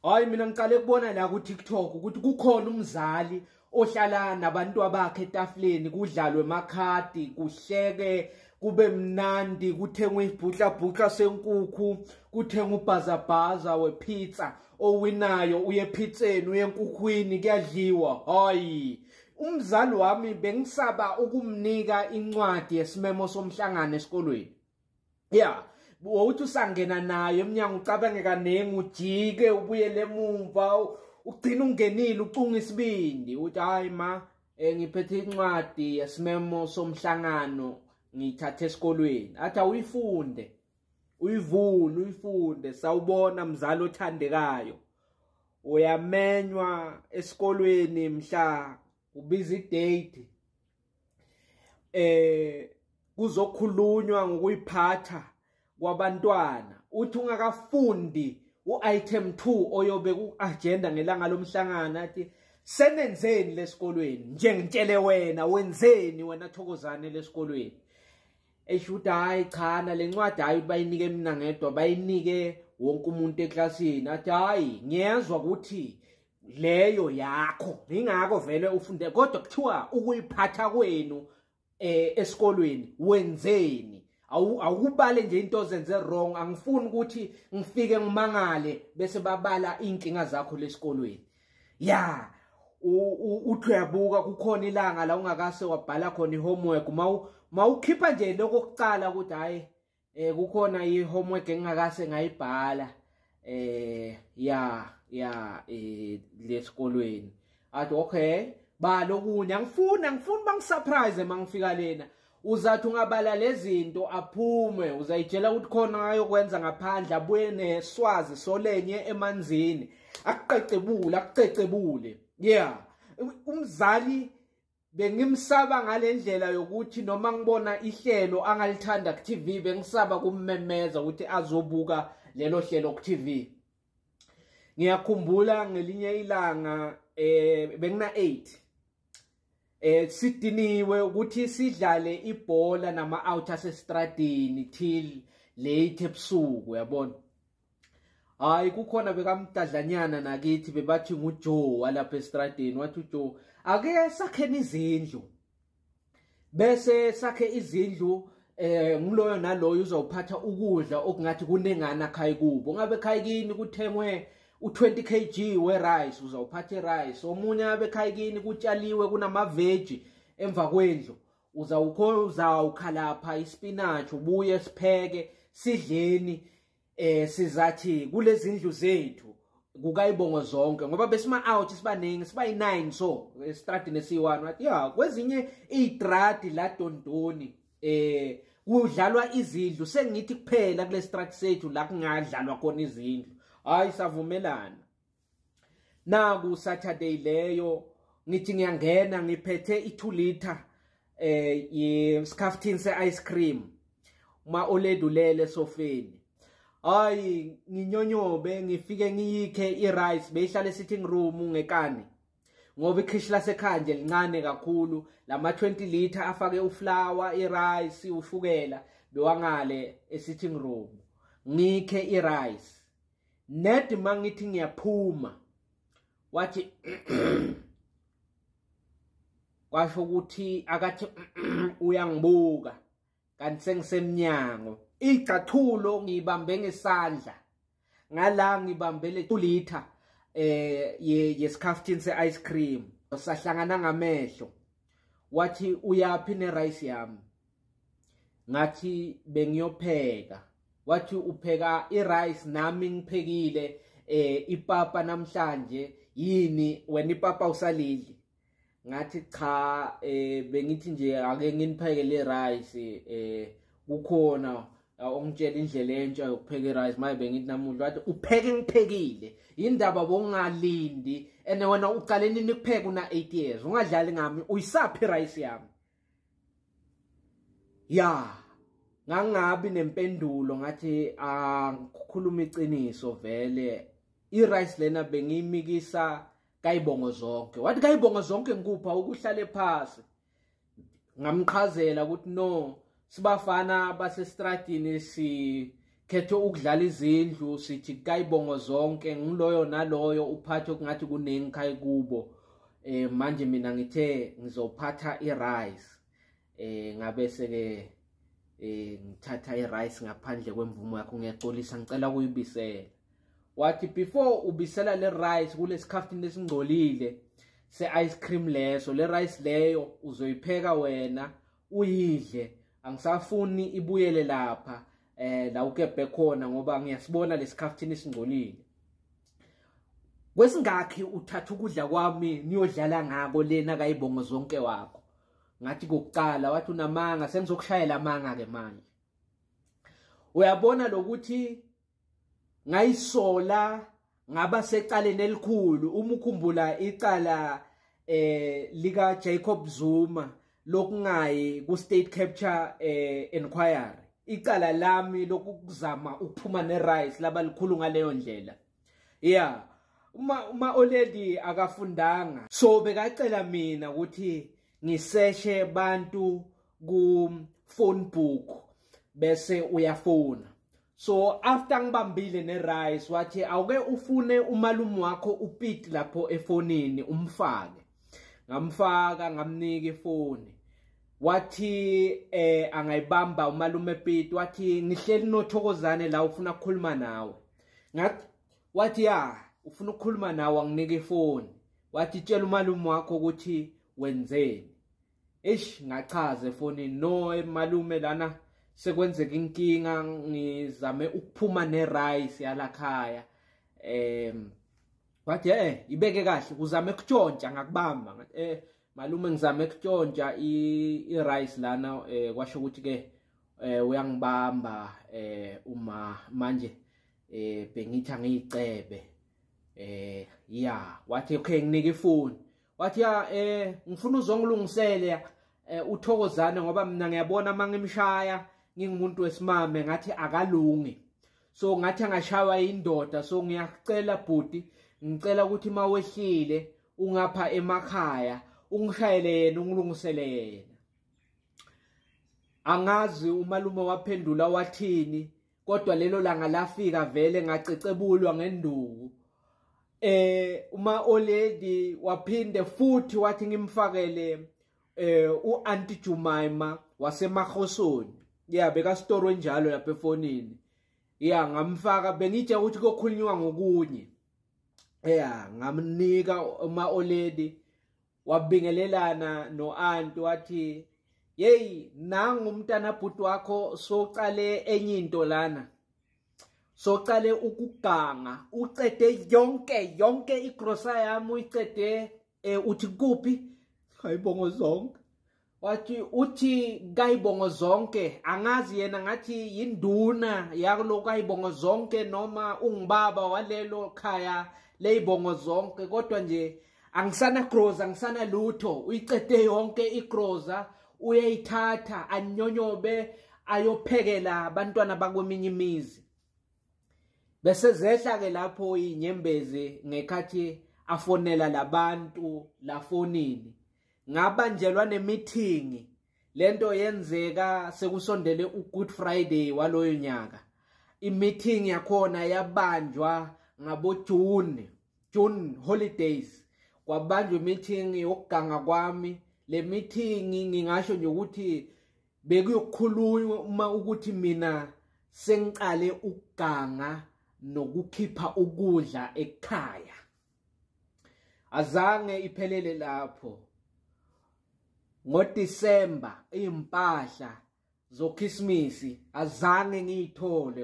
Hayi mina ngiqale kubona la ku TikTok ukuthi kukhona umzali ohlala nabantu bakhe etafuleni kudlalwe emakhadi kuhleke kube mnandi kuthengwe ibhuhla senkukhu kuthengwe ubhazabhaza wepizza owinayo uye epizzeni uye enkukhwini kuyadliwa. Hayi umzali wami bengisaba ukumnika incwadi yesimemo somhlangano esikolweni. Yeah, uthi usangena nayo eminyango ucabangeka nengi ujike ubuyele emumva ugcina ungenile ucunga isibindi uthi hayi ma ngiphethe incwadi yesimemo somhlangano ngithathe esikolweni. Athi uyifunde uyifunde sawubona mzali othandekayo uyamenywa esikolweni mhla ubiza idate kuzokhulunywa ngokuyiphatha kwabantwana. Uthi ungakafundi item 2 oyobe ku-agenda ngelanga lomhlangano athi senenzeni lesikolweni nje ngitshele wena wenzeni wena Thokozani lesikolweni. Eshuthi hayi cha na lencwadi hayi bayinike mina ngedwa bayinike wonke umuntu eklasini. Athi hayi ngiyezwa ukuthi leyo yakho ingakho vele ufunde kodwa kuthiwa ukuyiphatha kwenu esikolweni wenzeni. Awukubale nje into ozenze wrong. Angifuni ukuthi ngifike ngimangale bese babala inkinga zakho lesikolweni. Ya uthi uyabuka kukhona ilanga la ungakase wabhala khona ihomework mawukhipha nje lokuqala ukuthi hayi kukhona ihomework engakase ngayibhala lesikolweni. Athi okay balo kunye angifuni bangisurprise mangifika lena. Uzathi ungabala lezinto aphume uzayitshela ukuthi khona ayokwenza ngaphandle abuye neswazi solenye emanzini akucecebule. Yeah, umzali bengimsaba ngalendlela yokuthi noma ngibona ihlelo angalithanda ku TV bengisaba kummemeza ukuthi azobuka lelo hlelo ku TV. Ngiyakhumbula ngelinye ilanga bengina 8 sidiniwe ukuthi sidlale ibhola nama out asestradini till late ebusuku yabona. Hayi kukhona bekamdadlanyana nakithi bebathi nguJoe walapha estradini. Wathi uJoe ake sakheni izindlu bese sakhe izindlu ngiloyo naloyo uzawuphatha ukudla okungathi kunengana khai kubo. Ngabe khai kini kuthengwe u20 kg we rice uzawuphatha rice. Omunye abe khai kini kutshaliwe kunama veg emva kwendlu uzawukhalapha ispinach ubuye sipheke sidleni. Sizathi kulezi ndlu zethu kukayibongo zonke ngoba besima out sibaningi siba yi9 so estradini esi1. Wathi ya kwezinye idradi la Dondoni kudlalwa izindlu sengithi kuphela kule strad sethu la kungadlalwa khona izindlu. Hayi savumelana. Naku Saturday leyo ngithi ngiyangena ngiphethe i2 liter yescaftin se ice cream ma oledulele sofeni. Hayi nginyonyobe ngifike ngiyikhe irice beyihlala sitting room ngekani ngoba ikhishi lasekhaya nje lincane kakhulu. Lama 20 liter afake uflour irice ushukela bewangale sitting room ngikhe irice. Net mangithi ngiyaphuma wathi kwasho ukuthi akathi uyangibuka kanti sengisemnyango. Icathulo ngibambe ngesandla ngala ngibambele 2 liter yescaftin se ice cream sahlangana ngamehlo. Wathi uyaphi ne rice yami? Ngathi bengiyopheka. Wathi upheka irice nami ngiphekile ipapa namhlanje yini wena ipapa usalidli? Ngathi cha bengithi nje ake nginipheke le rice kukhona ongitshela indlela entsha yokupheka irice maye bengithi namuhla. Wathi upheke ngiphekile indaba bongalindi ene wena uqale nini kupheka una 8 years ungadlali ngami uyisaphi rice yami? Ya ngangabi nempendulo ngathi ngikhuluma iqiniso vele irice lena bengiyimikisa kayibongo zonke. Wathi kayibongo zonke ngikupha ukuhlale phansi. Ngamqhazela ukuthi no sibafana basestradini sikhethe ukudlala izindlu sithi kayibongo zonke ngiloyo naloyo uphathe okungathi kuningi khai kubo. Manje mina ngithe ngizophatha irice ngabe seke ngithatha irice ngaphandle kwemvumo yakho ngiyaxolisa ngicela ukuyibisela. Wathi before ubisela le rice kulesikhaftini lesingcolile se ice cream leso, le rice leyo uzoyipheka wena uyidle, angisafuni ibuyele lapha la ukebhe khona ngoba ngiyasibona lesikhaftini esingcolile. Kwesingakhi uthatha ukudla kwami niyodlala ngako lena kayibongo zonke wakho? Ngathi kokucala wathi unamanga, sengizokushayela amanga ke manje. Uyabona lokuthi ngayisola ngaba secaleni elikhulu uma ukhumbula icala lika Jacob Zuma lokungayi ku state capture inquiry, icala lami lokuzama ukuphuma ne rice laba likhulu ngaleyo ndlela. Yeah, uma already akafundanga, so bekacela mina ukuthi ngiseshe bantu ku phone book bese uyafona. So after ngibambile ne rice wathi awuke ufune umalume wakho uPete lapho efonini umfake. Ngamfaka ngamnika ifoni. Wathi angayibamba umalume Pete, wathi ngihleli noThokozani la ufuna ukukhuluma nawe. Ngathi wathi ya ufuna ukukhuluma nawe anginike ifoni. Wathi tshela umalume wakho ukuthi wenzeni. Ngachaza efonini, no malume lana sekwenzeka inkinga ngizame ukuphuma ne rice yalakhaya. Wathi ibeke kahle uzame ukutshontsha ngakubamba. Malume ngizame ukutshontsha I rice lana kwasho ukuthi ke uyangibamba uma manje bengithi angicebe. Yeah, wathi okay nginike ifoni. Wathi ya ngifuna uzongilungisele uThokozani ngoba mina ngiyabona mangimshaya ngingumuntu wesimame ngathi akalungi. So ngathi angashaywa indoda, so ngiyacela bhuti, ngicela ukuthi mawehlile ungapha emakhaya ungishayele yena ungilungisele yena. Angazi umalume waphendula wathini, kodwa lelo langa lafika vele ngacecebulwa ngenduku. Uma already waphinde futhi wathi ngimfakele uAunty Jumaima waseMahosoni. Yeah, beka store njalo lapha efonini. Yeah, ngamfaka bengithe ukuthi kokhulunywa ngokunye. Yeah, ngamnika uma already wabingelelana noAunty wathi hey nangu umntana bhuti wakho socale enye into lana. Socale ukuganga ucede yonke igrosa yami uyicede uthi kuphi kayibongo zonke. Wathi uthi kayibongo zonke angazi yena ngathi yinduna yalo kayibongo zonke noma ungibaba walelo khaya leyibongo zonke, kodwa nje angisana groza angisana lutho. Uyicede yonke igroza uyayithatha anyonyobe ayophekela abantwana bakweminye imizi. Bese zehla ke lapho inyembezi ngekhathi afonela labantu la fonini. Ngabanjelwa nemeeting, lento yenzeka sekusondele uGood Friday waloyo nyaka. Imeeting yakhona yabanjwa ngabo June holidays. Kwabanjwa meeting yokuganga kwami. Le meeting ngingasho nje ukuthi bekuyokhulunywa uma ukuthi mina sengiqale ukuganga nokukhipha ukudla ekhaya. Azange iphelele lapho. NgoDisemba impahla zoKhisimusi azange ngiyithole.